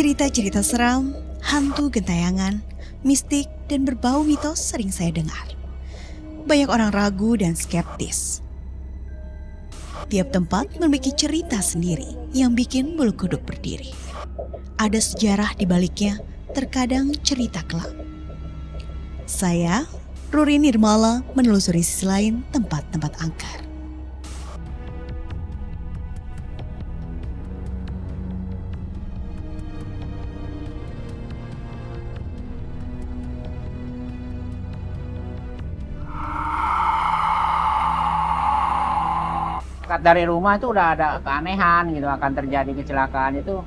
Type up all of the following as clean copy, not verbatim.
Cerita-cerita seram, hantu gentayangan, mistik, dan berbau mitos sering saya dengar. Banyak orang ragu dan skeptis. Tiap tempat memiliki cerita sendiri yang bikin bulu kuduk berdiri. Ada sejarah di baliknya, terkadang cerita kelam. Saya, Ruri Nirmala, menelusuri sisi lain tempat-tempat angker. Dari rumah itu udah ada keanehan gitu, akan terjadi kecelakaan itu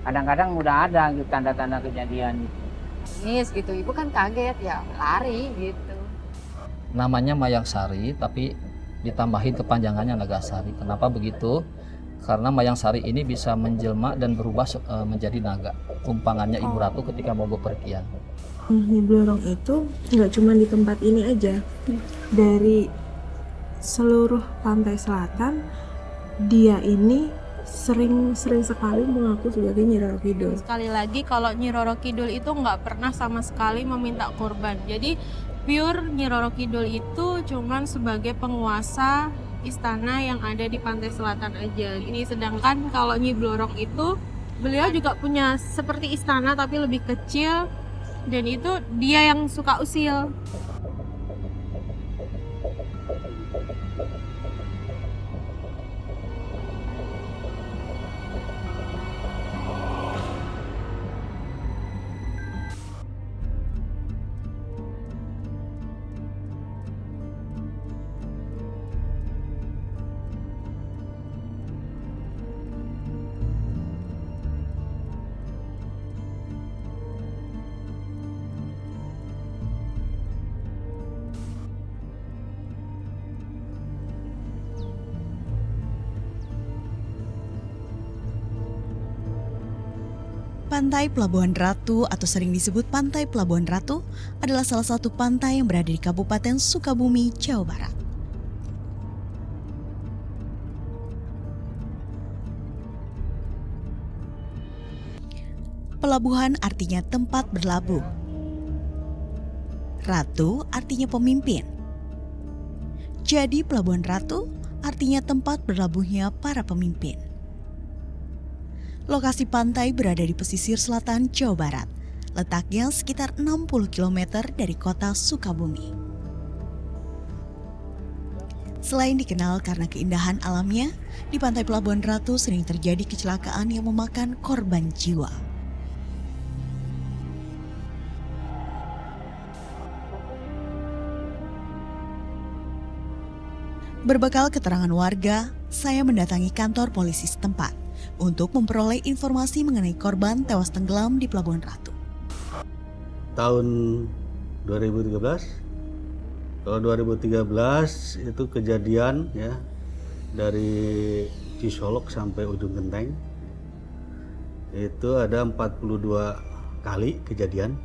kadang-kadang udah ada gitu tanda-tanda kejadian gitu. Nangis gitu, ibu kan kaget ya lari gitu. Namanya Mayang Sari tapi ditambahin kepanjangannya Nagasari. Kenapa begitu? Karena Mayang Sari ini bisa menjelma dan berubah menjadi naga. Umpangannya Ibu Ratu ketika mau bepergian. Nyi Blorong itu nggak cuma di tempat ini aja. Dari seluruh pantai selatan, dia ini sering sekali mengaku sebagai Nyi Roro Kidul. Sekali lagi, kalau Nyi Roro Kidul itu nggak pernah sama sekali meminta korban. Jadi pure Nyi Roro Kidul itu cuman sebagai penguasa istana yang ada di pantai selatan aja. Ini sedangkan kalau Nyi Blorong itu beliau juga punya seperti istana tapi lebih kecil, dan itu dia yang suka usil. Pantai Pelabuhan Ratu atau sering disebut Pantai Pelabuhan Ratu adalah salah satu pantai yang berada di Kabupaten Sukabumi, Jawa Barat. Pelabuhan artinya tempat berlabuh. Ratu artinya pemimpin. Jadi Pelabuhan Ratu artinya tempat berlabuhnya para pemimpin. Lokasi pantai berada di pesisir selatan Jawa Barat, letaknya sekitar 60 km dari kota Sukabumi. Selain dikenal karena keindahan alamnya, di Pantai Pelabuhan Ratu sering terjadi kecelakaan yang memakan korban jiwa. Berbekal keterangan warga, saya mendatangi kantor polisi setempat untuk memperoleh informasi mengenai korban tewas tenggelam di Pelabuhan Ratu. Tahun 2013, kalau 2013 itu kejadian ya dari Cisolok sampai Ujung Genteng itu ada 42 kali kejadian,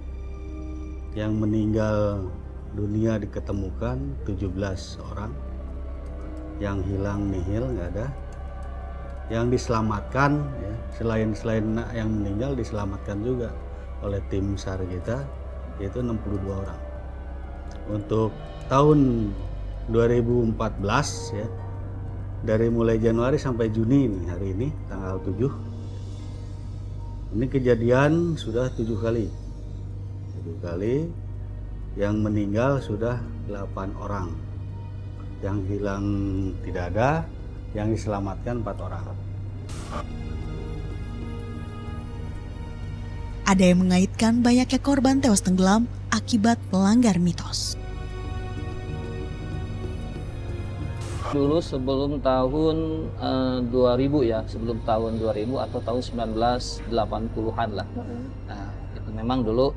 yang meninggal dunia diketemukan 17 orang, yang hilang nihil nggak ada. Yang diselamatkan ya, selain yang meninggal diselamatkan juga oleh tim SAR kita, yaitu 62 orang. Untuk tahun 2014 ya, dari mulai Januari sampai Juni ini, hari ini tanggal 7, ini kejadian sudah 7 kali. 7 kali, yang meninggal sudah 8 orang, yang hilang tidak ada, yang diselamatkan 4 orang. Ada yang mengaitkan banyaknya korban tewas tenggelam akibat melanggar mitos. Dulu sebelum tahun 2000 ya, sebelum tahun 2000 atau tahun 1980-an lah. Nah, itu memang dulu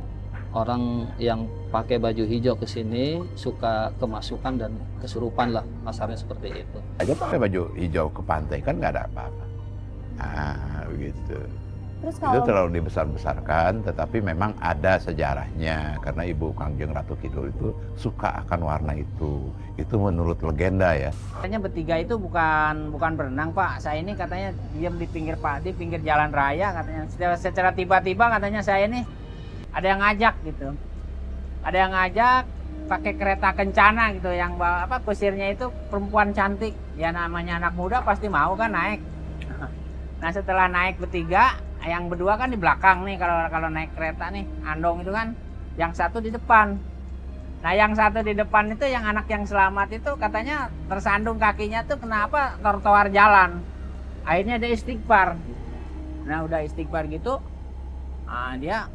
orang yang pakai baju hijau ke sini suka kemasukan dan kesurupan lah, kasarnya seperti itu. Aja pakai baju hijau ke pantai kan nggak ada apa-apa. Begitu. Terus Itu kalau terlalu dibesar-besarkan, tetapi memang ada sejarahnya karena Ibu Kangjeng Ratu Kidul itu suka akan warna itu. Itu menurut legenda ya. Katanya bertiga itu bukan berenang Pak. Saya ini katanya diam di pinggir jalan raya katanya. Secara tiba-tiba katanya saya ini ada yang ngajak gitu. Ada yang ngajak pakai kereta kencana gitu yang kusirnya itu perempuan cantik. Ya namanya anak muda pasti mau kan naik. Nah setelah naik bertiga, yang berdua kan di belakang nih kalau naik kereta nih, andong itu kan, yang satu di depan. Nah yang satu di depan itu yang anak yang selamat itu katanya tersandung kakinya tuh kenapa trotoar jalan. Akhirnya dia istighfar. Nah udah istighfar gitu, dia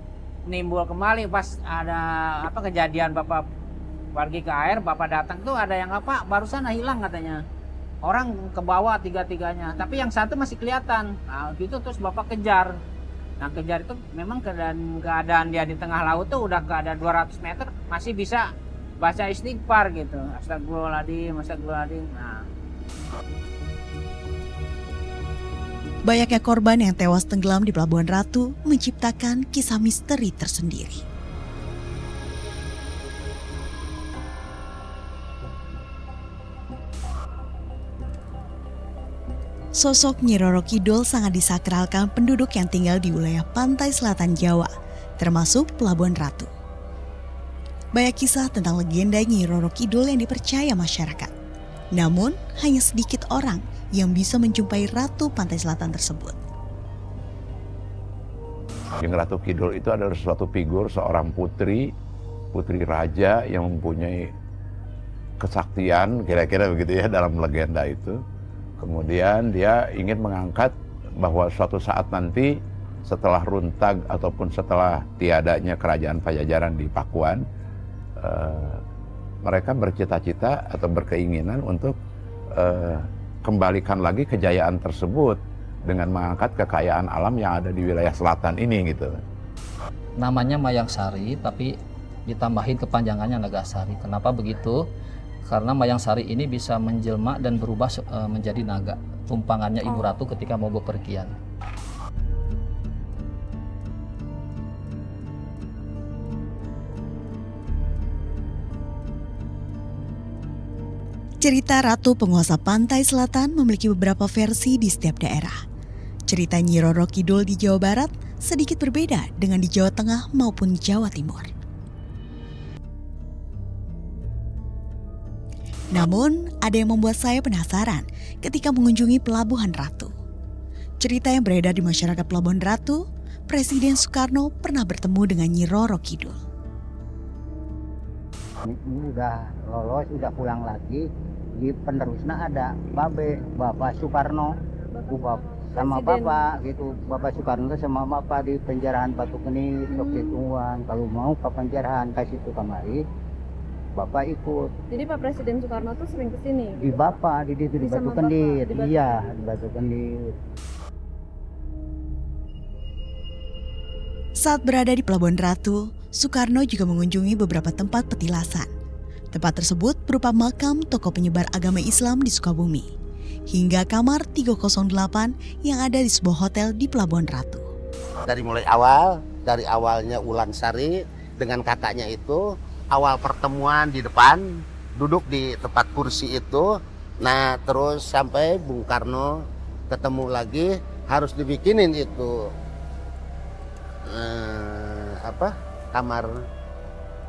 nimbul kembali pas ada kejadian bapak pergi ke air, bapak datang tuh ada yang barusan hilang katanya. Orang ke bawah tiga-tiganya, tapi yang satu masih kelihatan. Nah gitu terus bapak kejar. Nah kejar itu memang keadaan dia di tengah laut tuh udah keadaan 200 meter masih bisa baca istighfar gitu. Astagfirullahaladzim, astagfirullahaladzim. Nah. Banyaknya korban yang tewas tenggelam di Pelabuhan Ratu menciptakan kisah misteri tersendiri. Sosok Nyi Roro Kidul sangat disakralkan penduduk yang tinggal di wilayah pantai selatan Jawa, termasuk Pelabuhan Ratu. Banyak kisah tentang legenda Nyi Roro Kidul yang dipercaya masyarakat. Namun, hanya sedikit orang yang bisa menjumpai Ratu Pantai Selatan tersebut. Kangjeng Ratu Kidul itu adalah suatu figur seorang putri raja yang mempunyai kesaktian, kira-kira begitu ya dalam legenda itu. Kemudian dia ingin mengangkat bahwa suatu saat nanti setelah runtag ataupun setelah tiadanya kerajaan Pajajaran di Pakuan, mereka bercita-cita atau berkeinginan untuk kembalikan lagi kejayaan tersebut dengan mengangkat kekayaan alam yang ada di wilayah selatan ini gitu. Namanya Mayang Sari tapi ditambahin kepanjangannya Nagasari. Kenapa begitu? Karena Mayang Sari ini bisa menjelma dan berubah menjadi naga. Tumpangannya Ibu Ratu ketika mau bepergian. Cerita Ratu Penguasa Pantai Selatan memiliki beberapa versi di setiap daerah. Cerita Nyi Roro Kidul di Jawa Barat sedikit berbeda dengan di Jawa Tengah maupun Jawa Timur. Namun, ada yang membuat saya penasaran ketika mengunjungi Pelabuhan Ratu. Cerita yang beredar di masyarakat Pelabuhan Ratu, Presiden Soekarno pernah bertemu dengan Nyi Roro Kidul. Ini udah lolos, udah pulang lagi. Di penerusnya ada Bapak Soekarno, sama Bapak gitu. Bapak Soekarno sama Bapak di penjarahan Batu Kenit, Soketuan. Kalau mau ke penjarahan kasih itu kamari. Bapak ikut. jadi Pak Presiden Soekarno tuh sering kesini. Di Bapak, di Batu sama Kendit. Bapak, di Batu Iya, di Batu Kendit. Saat berada di Pelabuhan Ratu, Soekarno juga mengunjungi beberapa tempat petilasan. Tempat tersebut berupa makam tokoh penyebar agama Islam di Sukabumi, hingga kamar 308 yang ada di sebuah hotel di Pelabuhan Ratu. Dari awalnya Ulan Sari dengan kakaknya itu, awal pertemuan di depan, duduk di tempat kursi itu, nah terus sampai Bung Karno ketemu lagi, harus dibikinin itu kamar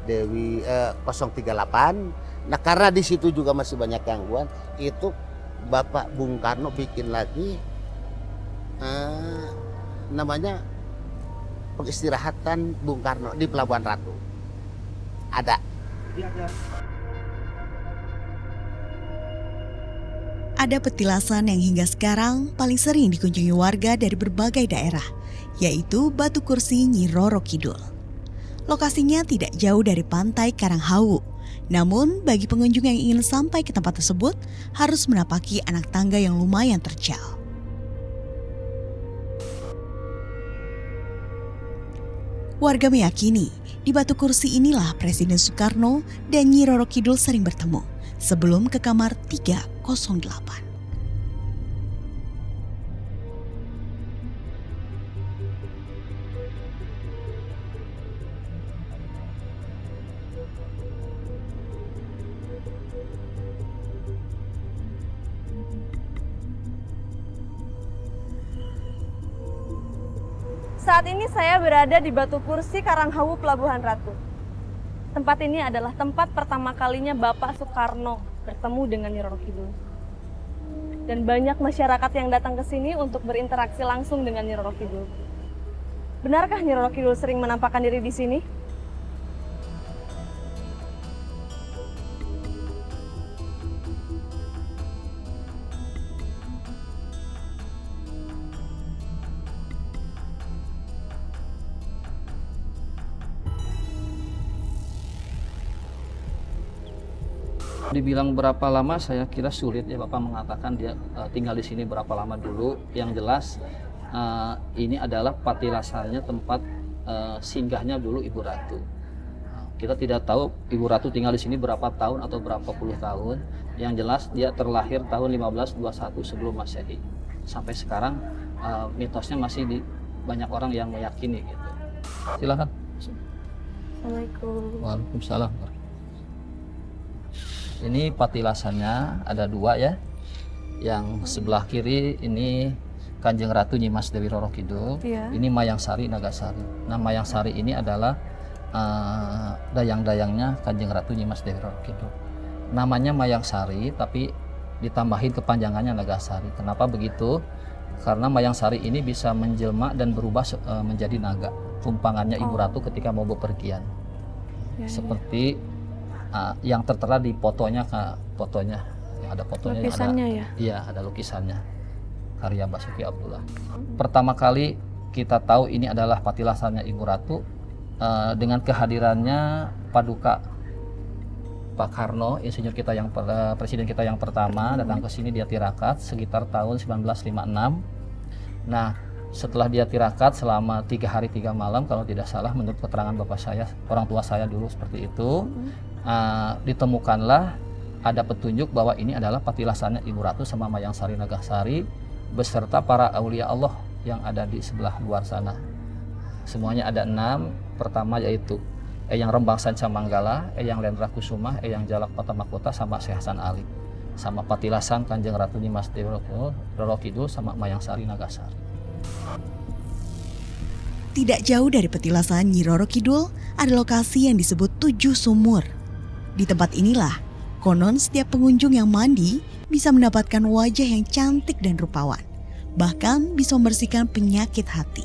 Dewi 038. Nah karena di situ juga masih banyak gangguan, itu Bapak Bung Karno bikin lagi namanya pengistirahatan Bung Karno di Pelabuhan Ratu. Ada. Ada petilasan yang hingga sekarang paling sering dikunjungi warga dari berbagai daerah, yaitu Batu Kursi Nyi Roro Kidul. Lokasinya tidak jauh dari pantai Karanghawu. Namun, bagi pengunjung yang ingin sampai ke tempat tersebut, harus menapaki anak tangga yang lumayan terjal. Warga meyakini, di Batu Kursi inilah Presiden Soekarno dan Nyi Roro Kidul sering bertemu sebelum ke kamar 308. Saat ini saya berada di Batu Kursi Karanghawu Pelabuhan Ratu. Tempat ini adalah tempat pertama kalinya Bapak Soekarno bertemu dengan Nyi Roro Kidul. Dan banyak masyarakat yang datang ke sini untuk berinteraksi langsung dengan Nyi Roro Kidul. Benarkah Nyi Roro Kidul sering menampakkan diri di sini? Dibilang berapa lama saya kira sulit ya Bapak mengatakan dia tinggal di sini berapa lama dulu. Yang jelas ini adalah patilasannya tempat singgahnya dulu Ibu Ratu. Kita tidak tahu Ibu Ratu tinggal di sini berapa tahun atau berapa puluh tahun. Yang jelas dia terlahir tahun 1521 sebelum Masehi. Sampai sekarang mitosnya masih banyak orang yang meyakini gitu. Silakan. Assalamualaikum. Waalaikumsalam. Ini patilasannya ada dua ya. Yang sebelah kiri ini Kanjeng Ratu Nyi Mas Dewi Roro Kidul. Iya. Ini Mayang Sari Nagasari. Nah Mayang Sari ini adalah dayang-dayangnya Kanjeng Ratu Nyi Mas Dewi Roro Kidul. Namanya Mayang Sari tapi ditambahin kepanjangannya Nagasari. Kenapa begitu? Karena Mayang Sari ini bisa menjelma dan berubah menjadi naga. Tumpangannya Ibu Ratu ketika mau bepergian. Seperti yang tertera di fotonya, yang ada fotonya, lukisannya ada, ya? Iya, ada lukisannya karya Basuki Abdullah. Pertama kali kita tahu ini adalah patilasannya Ibu Ratu dengan kehadirannya Paduka Pak Karno, insinyur kita yang presiden kita yang pertama datang ke sini dia tirakat sekitar tahun 1956. Nah, setelah dia tirakat selama 3 hari 3 malam kalau tidak salah menurut keterangan bapak saya, orang tua saya dulu seperti itu. Ditemukanlah ada petunjuk bahwa ini adalah patilasannya Ibu Ratu sama Mayang Sari Nagasari beserta para aulia Allah yang ada di sebelah luar sana. Semuanya ada 6. Pertama yaitu Eyang Rembang Sanca Manggala, Eyang Lendra Kusuma, Eyang Jalak Pata Mahkota sama Syekh Hasan Ali. Sama patilasan Kanjeng Ratu Nyi Mas Dewi Roro Kidul sama Mayang Sari Nagasari. Tidak jauh dari petilasan Nyi Roro Kidul ada lokasi yang disebut 7 sumur. Di tempat inilah, konon setiap pengunjung yang mandi bisa mendapatkan wajah yang cantik dan rupawan. Bahkan bisa membersihkan penyakit hati.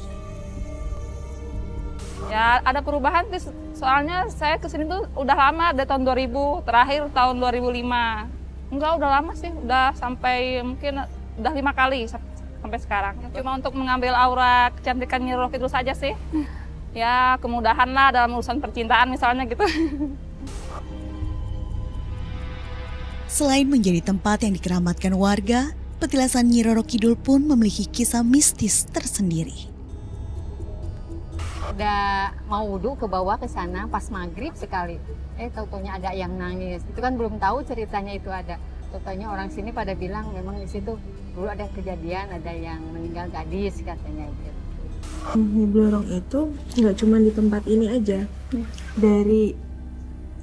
Ya ada perubahan sih, soalnya saya kesini tuh udah lama, dari tahun 2000, terakhir tahun 2005. Enggak, udah lama sih, udah sampai mungkin udah 5 kali sampai sekarang. Cuma untuk mengambil aura kecantikan Nyi Roro Kidul saja sih. Ya kemudahan lah dalam urusan percintaan misalnya gitu. Selain menjadi tempat yang dikeramatkan warga, petilasan Nyi Roro Kidul pun memiliki kisah mistis tersendiri. Udah mau wudhu ke bawah ke sana pas maghrib sekali. Taunya ada yang nangis. Itu kan belum tahu ceritanya itu ada. Taunya orang sini pada bilang memang di situ dulu ada kejadian, ada yang meninggal gadis katanya gitu. Nyi Blorong itu nggak cuma di tempat ini aja. Dari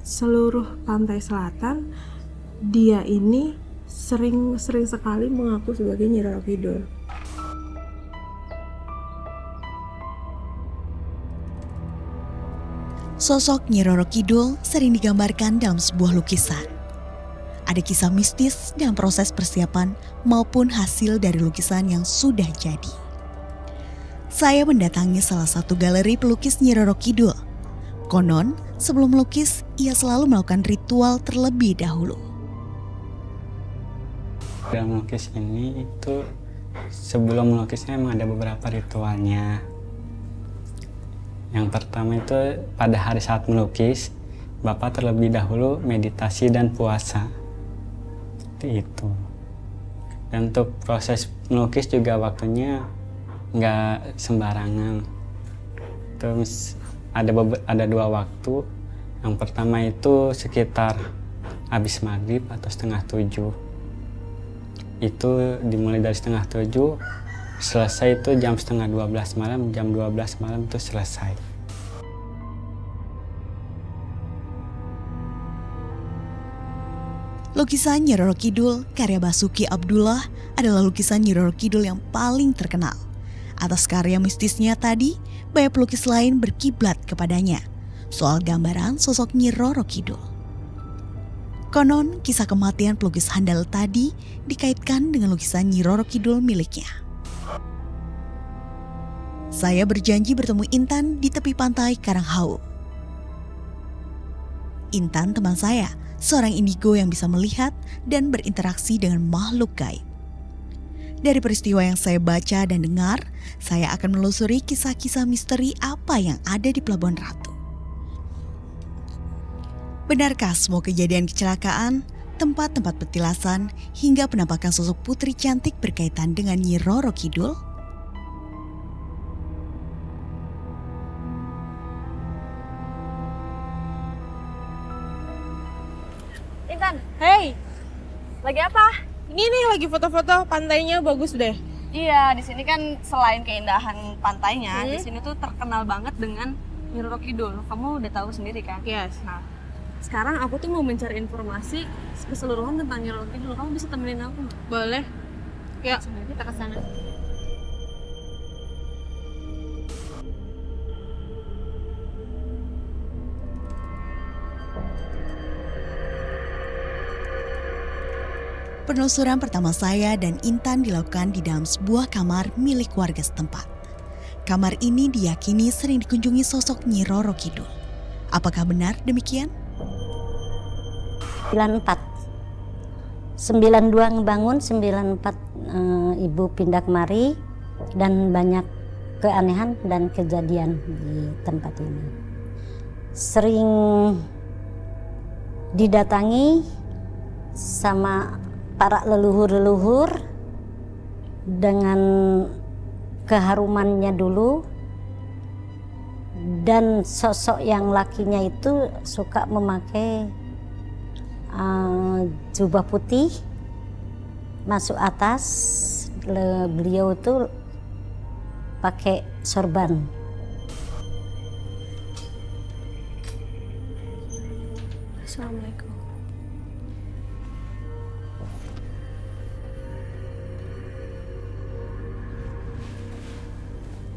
seluruh pantai selatan, dia ini sering sekali mengaku sebagai Nyi Roro Kidul. Sosok Nyi Roro Kidul sering digambarkan dalam sebuah lukisan. Ada kisah mistis dan proses persiapan maupun hasil dari lukisan yang sudah jadi. Saya mendatangi salah satu galeri pelukis Nyi Roro Kidul. Konon, sebelum melukis, ia selalu melakukan ritual terlebih dahulu. Dalam melukis ini itu sebelum melukisnya emang ada beberapa ritualnya. Yang pertama itu pada hari saat melukis, Bapak terlebih dahulu meditasi dan puasa. Seperti itu. Dan untuk proses melukis juga waktunya nggak sembarangan. Terus ada 2 waktu. Yang pertama itu sekitar habis maghrib atau 6:30. Itu dimulai dari 6:30, selesai itu jam 11:30 malam, jam 12 malam itu selesai. Lukisan Nyi Roro Kidul karya Basuki Abdullah adalah lukisan Nyi Roro Kidul yang paling terkenal. Atas karya mistisnya tadi, banyak pelukis lain berkiblat kepadanya soal gambaran sosok Nyi Roro Kidul. Konon, kisah kematian pelukis handal tadi dikaitkan dengan lukisan Nyi Roro Kidul miliknya. Saya berjanji bertemu Intan di tepi pantai Karanghau. Intan teman saya, seorang indigo yang bisa melihat dan berinteraksi dengan makhluk gaib. Dari peristiwa yang saya baca dan dengar, saya akan menelusuri kisah-kisah misteri apa yang ada di Pelabuhan Ratu. Benarkah semua kejadian kecelakaan, tempat-tempat petilasan, hingga penampakan sosok putri cantik berkaitan dengan Nyi Roro Kidul? Intan, Hey, lagi apa? ini nih lagi foto-foto, pantainya bagus deh. Iya, di sini kan selain keindahan pantainya, di sini tuh terkenal banget dengan Nyi Roro Kidul. Kamu udah tahu sendiri kan? Yes. Nah, sekarang aku tuh mau mencari informasi keseluruhan tentang Nyi Roro Kidul. Kamu bisa temenin aku nggak? Boleh. Ya. Kita ke sana. Penelusuran pertama saya dan Intan dilakukan di dalam sebuah kamar milik warga setempat. Kamar ini diyakini sering dikunjungi sosok Nyi Roro Kidul. Apakah benar demikian? 94. 92 ngebangun, 94 ibu pindah kemari dan banyak keanehan dan kejadian di tempat ini. Sering didatangi sama para leluhur-leluhur dengan keharumannya dulu, dan sosok yang lakinya itu suka memakai jubah putih masuk atas, beliau itu pakai sorban. Assalamualaikum.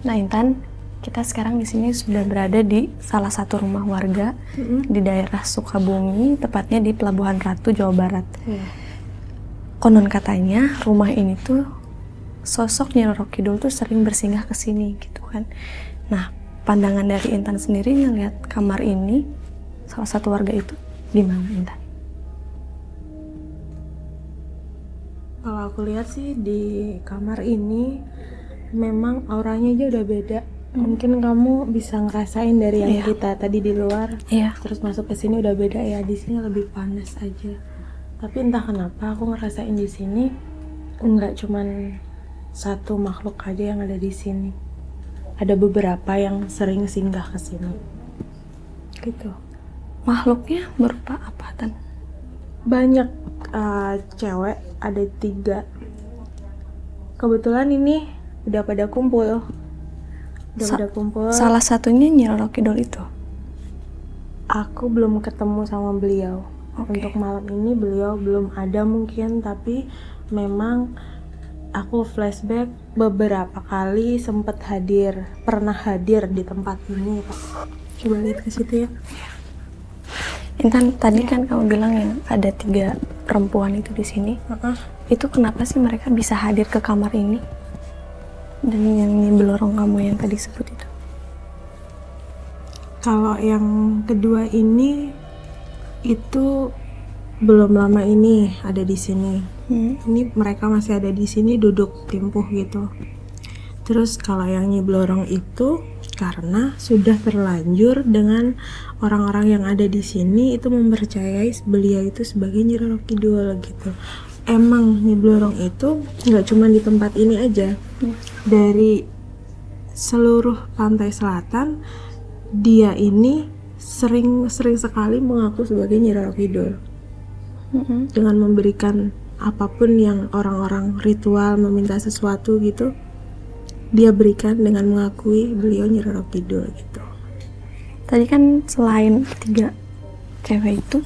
Nah, Intan, kita sekarang di sini sudah berada di salah satu rumah warga di daerah Sukabumi, tepatnya di Pelabuhan Ratu, Jawa Barat. Konon katanya rumah ini tuh sosok Nyi Roro Kidul tuh sering bersinggah ke sini gitu kan. Nah, pandangan dari Intan sendiri ngelihat kamar ini, salah satu warga itu gimana, Intan? Kalau aku lihat sih di kamar ini memang auranya aja udah beda. Mungkin kamu bisa ngerasain dari yang kita tadi di luar, terus masuk ke sini udah beda ya. Di sini lebih panas aja. Tapi entah kenapa aku ngerasain di sini nggak cuman satu makhluk aja yang ada di sini. Ada beberapa yang sering singgah ke sini. Gitu. Makhluknya berupa apa, Tan? Banyak cewek, ada 3. Kebetulan ini udah pada kumpul. Pada kumpul. Salah satunya Nyi Roro Kidul itu. Aku belum ketemu sama beliau. Untuk malam ini beliau belum ada mungkin, tapi memang aku flashback beberapa kali sempat pernah hadir di tempat ini, Pak. Coba lihat ke situ ya. Intan, tadi kan kamu bilang yang ada 3 perempuan itu di sini. Itu kenapa sih mereka bisa hadir ke kamar ini? Dan yang belorong kamu yang tadi sebut itu. Kalau yang kedua ini itu belum lama ini ada di sini. Ini mereka masih ada di sini duduk timpuh gitu. Terus kalau yang Nyi Blorong itu karena sudah terlanjur dengan orang-orang yang ada di sini itu mempercayai beliau itu sebagai Nyi Roro Kidul gitu. Emang Nyi Blorong itu nggak cuma di tempat ini aja. Dari seluruh pantai selatan dia ini sering sekali mengaku sebagai Nyi Roro Kidul. Dengan memberikan apapun yang orang-orang ritual meminta sesuatu gitu, dia berikan dengan mengakui beliau Nyi Roro Kidul gitu. Tadi kan selain 3 cewek itu,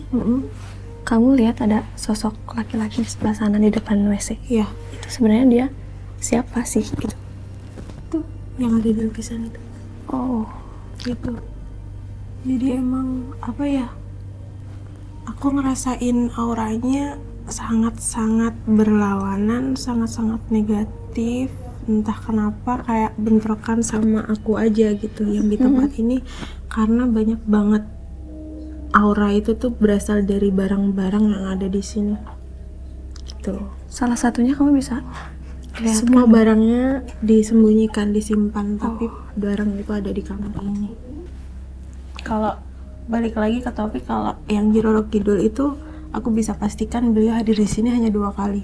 kamu lihat ada sosok laki-laki di sebelah sana di depan WC. Iya. Itu sebenarnya dia siapa sih gitu? Tuh yang ada di lukisan itu. Oh, Gitu. Jadi emang apa ya? Aku ngerasain auranya sangat-sangat berlawanan, sangat-sangat negatif. Entah kenapa kayak bentrokan sama aku aja gitu yang di tempat ini, karena banyak banget aura itu tuh berasal dari barang-barang yang ada di sini. Gitu. salah satunya kamu bisa lihat. Semua barangnya disembunyikan, disimpan, tapi barang itu ada di kamar ini. Kalau balik lagi ke topik, kalau yang Nyi Roro Kidul itu aku bisa pastikan beliau hadir di sini hanya 2 kali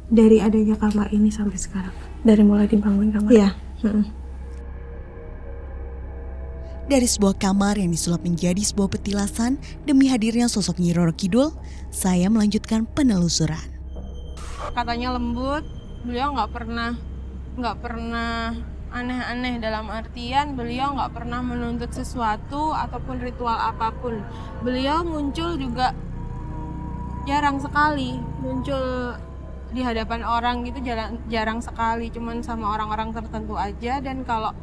dari adanya kamar ini sampai sekarang. Dari mulai dibangun kamar. Iya. Dari sebuah kamar yang disulap menjadi sebuah petilasan demi hadirnya sosok Nyi Roro Kidul, saya melanjutkan penelusuran. Katanya lembut, beliau nggak pernah aneh-aneh, dalam artian beliau nggak pernah menuntut sesuatu ataupun ritual apapun. Beliau muncul juga jarang sekali muncul di hadapan orang gitu, jarang sekali, cuman sama orang-orang tertentu aja. Dan kalau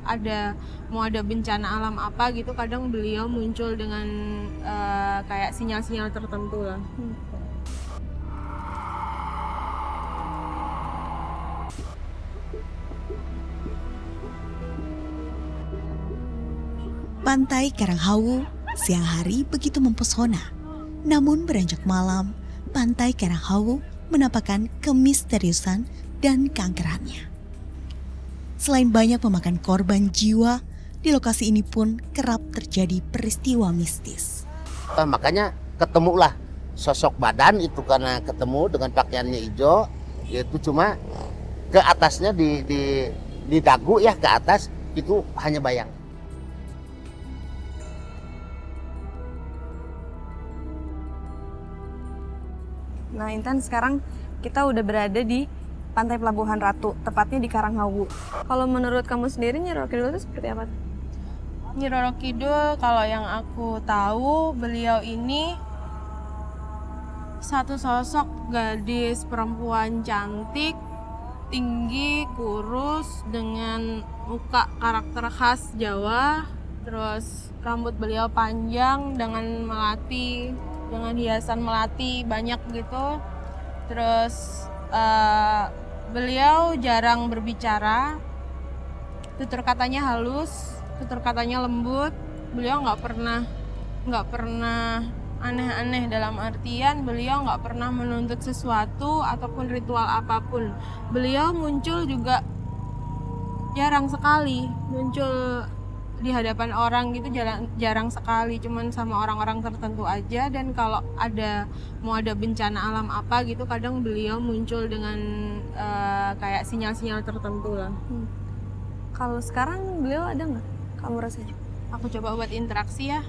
mau ada bencana alam apa gitu, kadang beliau muncul dengan kayak sinyal-sinyal tertentu lah. Pantai Karanghawu siang hari begitu mempesona. Namun beranjak malam, Pantai Karanghawu menampakkan kemisteriusan dan keangkerannya. Selain banyak memakan korban jiwa, di lokasi ini pun kerap terjadi peristiwa mistis. Makanya ketemulah sosok badan itu, karena ketemu dengan pakaiannya hijau, yaitu cuma ke atasnya di dagu ya, ke atas itu hanya bayang. Nah, Intan, sekarang kita udah berada di Pantai Pelabuhan Ratu, tepatnya di Karanghawu. Kalau menurut kamu sendiri, Nyi Roro Kidul itu seperti apa? Nyi Roro Kidul, kalau yang aku tahu, beliau ini satu sosok gadis perempuan cantik, tinggi, kurus, dengan muka karakter khas Jawa. Terus rambut beliau panjang dengan melati, dengan hiasan melati banyak gitu. Terus beliau jarang berbicara, tutur katanya halus, tutur katanya lembut. Beliau nggak pernah aneh-aneh, dalam artian beliau nggak pernah menuntut sesuatu ataupun ritual apapun. Beliau muncul juga jarang sekali muncul di hadapan orang gitu, jarang sekali, cuman sama orang-orang tertentu aja. Dan kalau mau ada bencana alam apa gitu, kadang beliau muncul dengan kayak sinyal-sinyal tertentu lah. Kalau sekarang beliau ada nggak? Kamu rasanya? Aku coba buat interaksi ya.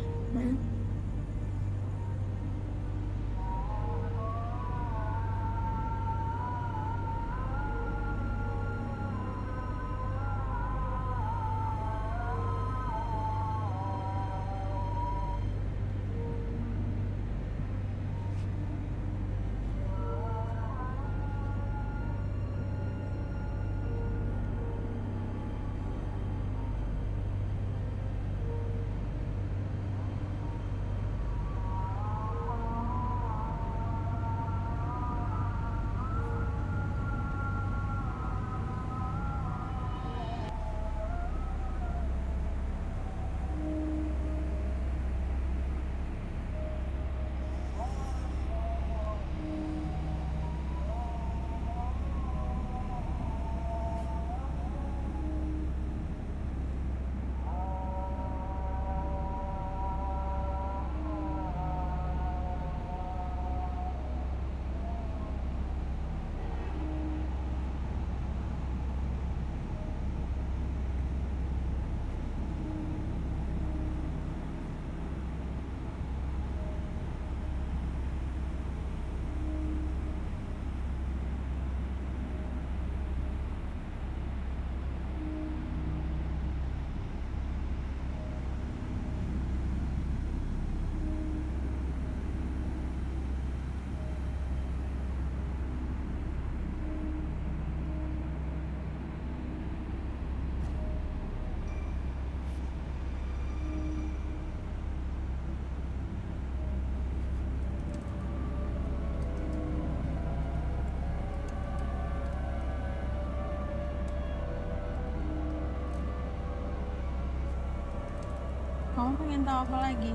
Kamu pengen tahu apa lagi?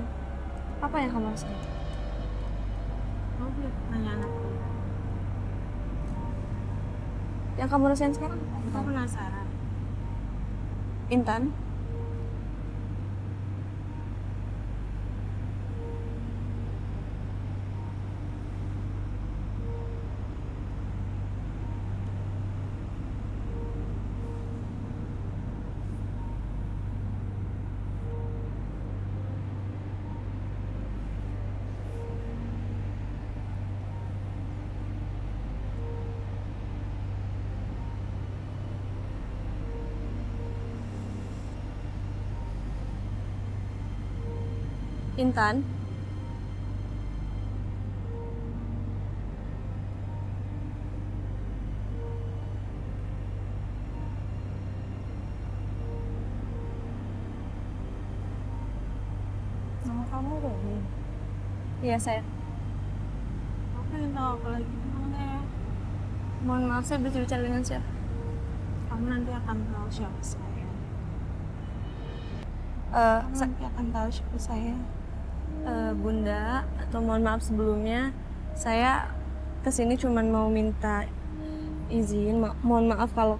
Apa yang kamu rasain? Kamu boleh tanya anakku. Yang kamu rasain sekarang? Aku penasaran. Intan, Intan, Nama kamu Roni. iya saya. Aku pengen tahu apa lagi tentang saya. Mohon maaf, saya berbicara dengan siapa? Kamu nanti akan tahu siapa saya. Kamu nanti akan tahu siapa saya. Bunda, atau mohon maaf sebelumnya, saya kesini cuma mau minta izin. Mohon maaf kalau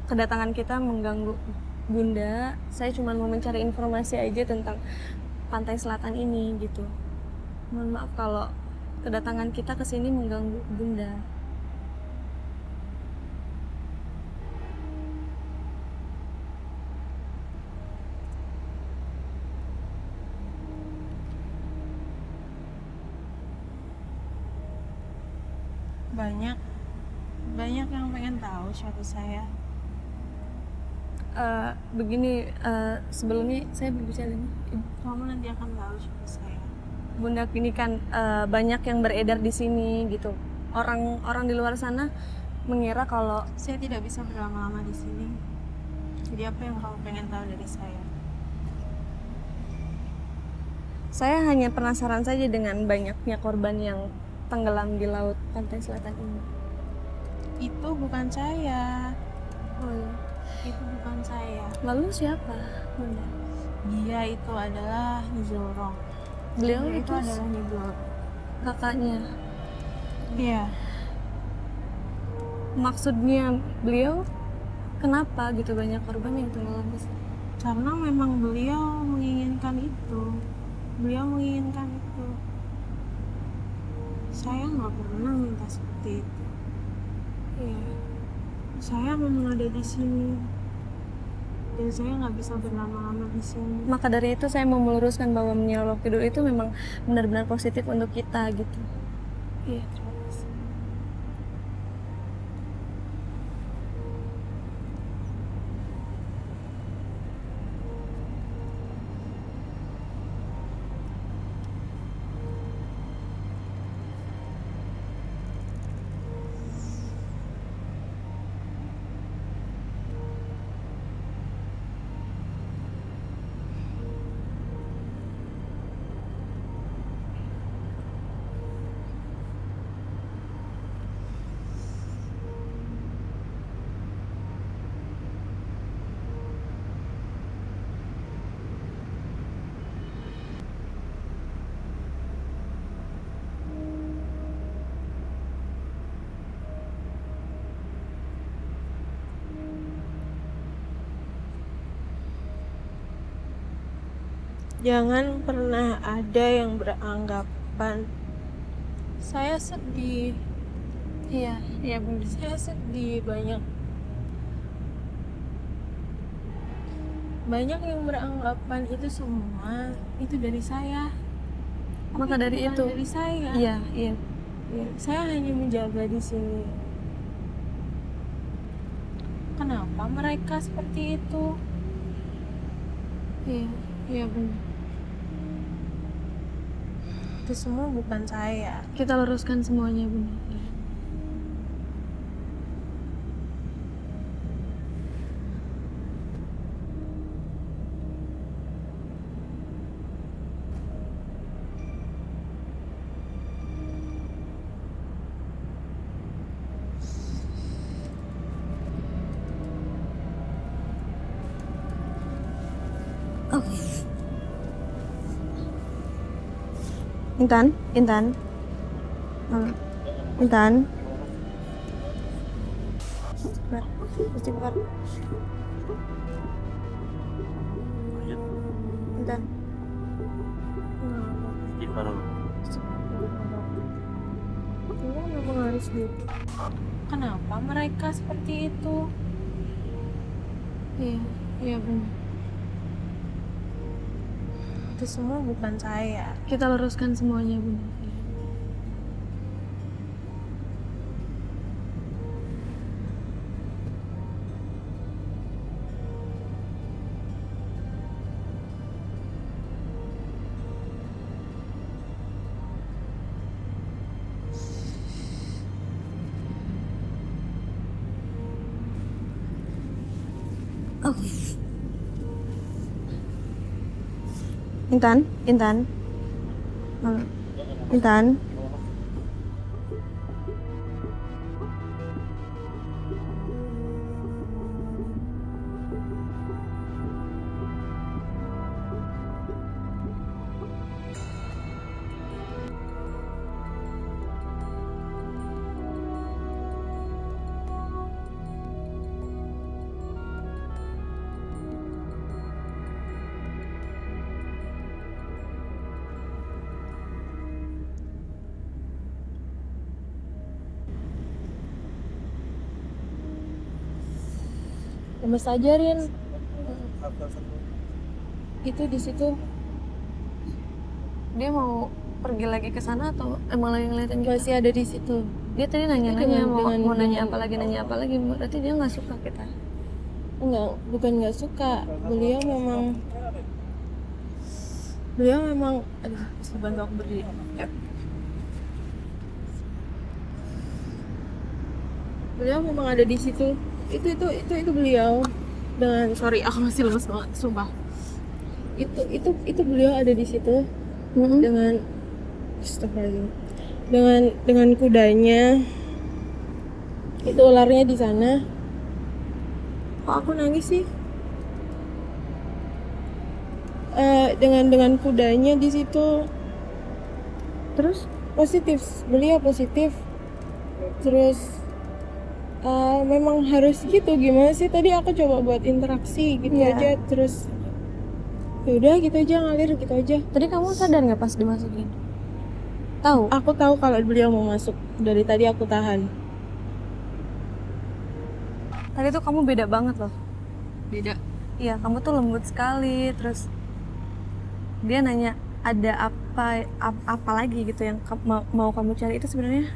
kedatangan kita mengganggu Bunda. Saya cuma mau mencari informasi aja tentang pantai selatan ini gitu. Mohon maaf kalau kedatangan kita kesini mengganggu Bunda. Banyak yang pengen tahu siapa saya. Begini, sebelumnya saya berbicara dengan Kamu nanti akan tahu siapa saya. Bunda, ini kan banyak yang beredar di sini gitu. Orang di luar sana mengira kalau Saya tidak bisa berlama-lama di sini. Jadi apa yang kamu pengen tahu dari saya? saya hanya penasaran saja dengan banyaknya korban yang tenggelam di laut pantai selatan ini. Itu bukan saya. Oh iya. Itu bukan saya. Lalu siapa, Bunda? Dia itu adalah Nizorong. Beliau Dia itu itu adalah Nizorong. kakaknya. Iya. Maksudnya beliau kenapa gitu banyak korban yang tenggelam di sini? Karena memang beliau menginginkan itu. Beliau menginginkan itu. Saya nggak pernah minta seperti itu. Iya. Saya memang ada di sini. Dan saya nggak bisa berlama-lama di sini. Maka dari itu saya mau meluruskan bahwa Nyi Roro Kidul itu memang benar-benar positif untuk kita gitu. Iya, terima kasih. Jangan pernah ada yang beranggapan saya sedih. Iya, iya Bunda. Saya sedih banyak yang beranggapan itu semua itu dari saya. Maka Tapi dari bukan itu dari saya. Iya, iya. Saya hanya menjaga di sini. Kenapa mereka seperti itu? Iya, iya Bunda. Itu semua bukan saya. Kita luruskan semuanya Bunda. Intan, Intan. Istighfar. Intan. Memang harus gitu. Kenapa mereka seperti itu? Iya, iya benar. Itu semua bukan saya. Kita luruskan semuanya, Bunda. Intan. Mas ajarin itu di situ dia mau pergi lagi ke sana atau emang lagi ngeliatin kita? Masih ada di situ. Dia tadi nanya-nanya mau nanya apa lagi berarti dia nggak suka kita. Enggak, bukan nggak suka, beliau memang aduh, bisa bantu aku berdiri ya. Beliau memang ada di situ. Itu beliau dengan sorry aku masih lemes banget sumpah. Itu beliau ada di situ dengan astagfirullah, dengan kudanya. Itu ularnya di sana. Kok aku nangis sih? Dengan kudanya di situ. Terus beliau positif. Terus memang harus gitu, gimana sih, tadi aku coba buat interaksi gitu aja, terus yaudah gitu aja, ngalir gitu aja. Tadi kamu sadar nggak pas dimasukin? Tahu? Aku tahu kalau beliau mau masuk, dari tadi aku tahan. Tadi tuh kamu beda banget loh. Beda? Iya, kamu tuh lembut sekali, terus dia nanya ada apa lagi gitu yang mau kamu cari, itu sebenarnya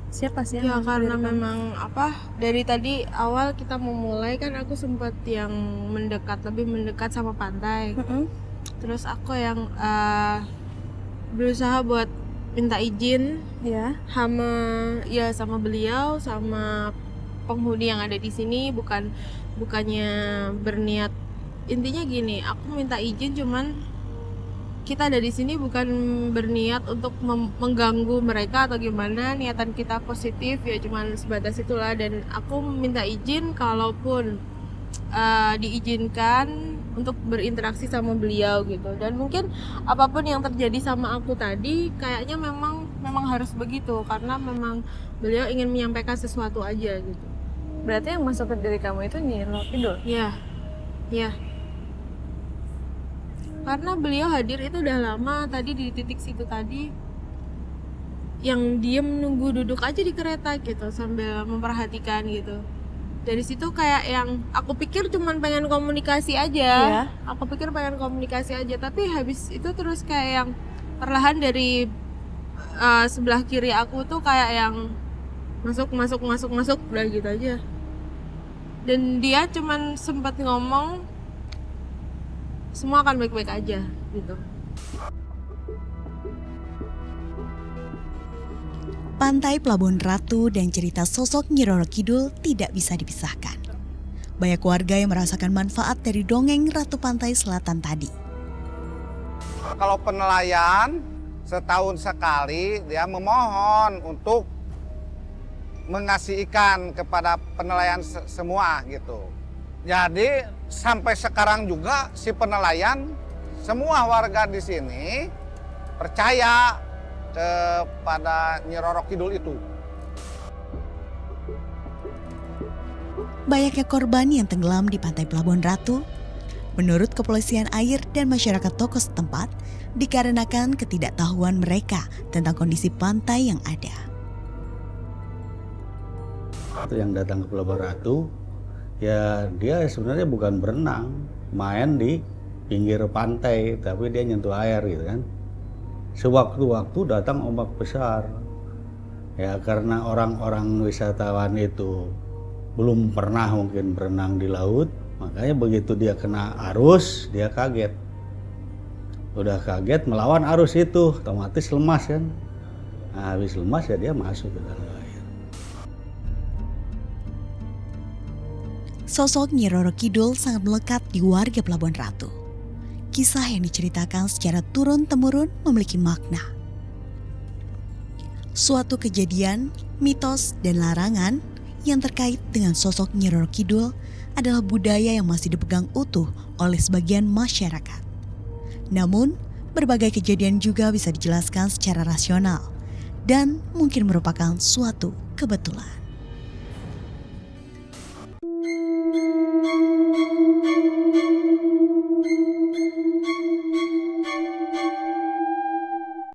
siapa sih? Ya karena memang dari tadi awal kita mau mulai kan aku sempat yang lebih mendekat sama pantai. Terus aku yang berusaha buat minta izin sama beliau, sama penghuni yang ada di sini, bukannya berniat. Intinya gini, aku minta izin cuman kita ada di sini bukan berniat untuk mengganggu mereka atau gimana, niatan kita positif ya, cuman sebatas itulah. Dan aku minta izin kalaupun diizinkan untuk berinteraksi sama beliau gitu. Dan mungkin apapun yang terjadi sama aku tadi kayaknya memang harus begitu, karena memang beliau ingin menyampaikan sesuatu aja gitu. Berarti yang masuk ke diri kamu itu Nyi Roro Kidul? Iya. Karena beliau hadir itu udah lama, tadi di titik situ tadi yang diem nunggu duduk aja di kereta gitu sambil memperhatikan gitu. Dari situ kayak yang aku pikir cuman pengen komunikasi aja. Aku pikir pengen komunikasi aja, tapi habis itu terus kayak yang perlahan dari sebelah kiri aku tuh kayak yang masuk udah gitu aja. Dan dia cuman sempat ngomong semua akan baik-baik aja gitu. Pantai Pelabuhan Ratu dan cerita sosok Nyi Roro Kidul tidak bisa dipisahkan. Banyak warga yang merasakan manfaat dari dongeng Ratu Pantai Selatan tadi. Kalau penelayan setahun sekali dia memohon untuk mengasih ikan kepada penelayan semua gitu. Jadi sampai sekarang juga si penelayan, semua warga di sini percaya kepada Nyi Roro Kidul itu. Banyaknya korban yang tenggelam di pantai Pelabuhan Ratu, menurut Kepolisian Air dan masyarakat tokoh setempat, dikarenakan ketidaktahuan mereka tentang kondisi pantai yang ada. Yang datang ke Pelabuhan Ratu, ya dia sebenarnya bukan berenang, main di pinggir pantai, tapi dia nyentuh air gitu kan. Sewaktu-waktu datang ombak besar. Ya karena orang-orang wisatawan itu belum pernah mungkin berenang di laut, makanya begitu dia kena arus, dia kaget. Udah kaget melawan arus itu, otomatis lemas kan. Nah, habis lemas ya dia masuk ke dalam air. Sosok Nyi Roro Kidul sangat melekat di warga Pelabuhan Ratu. Kisah yang diceritakan secara turun-temurun memiliki makna. Suatu kejadian, mitos, dan larangan yang terkait dengan sosok Nyi Roro Kidul adalah budaya yang masih dipegang utuh oleh sebagian masyarakat. Namun, berbagai kejadian juga bisa dijelaskan secara rasional dan mungkin merupakan suatu kebetulan.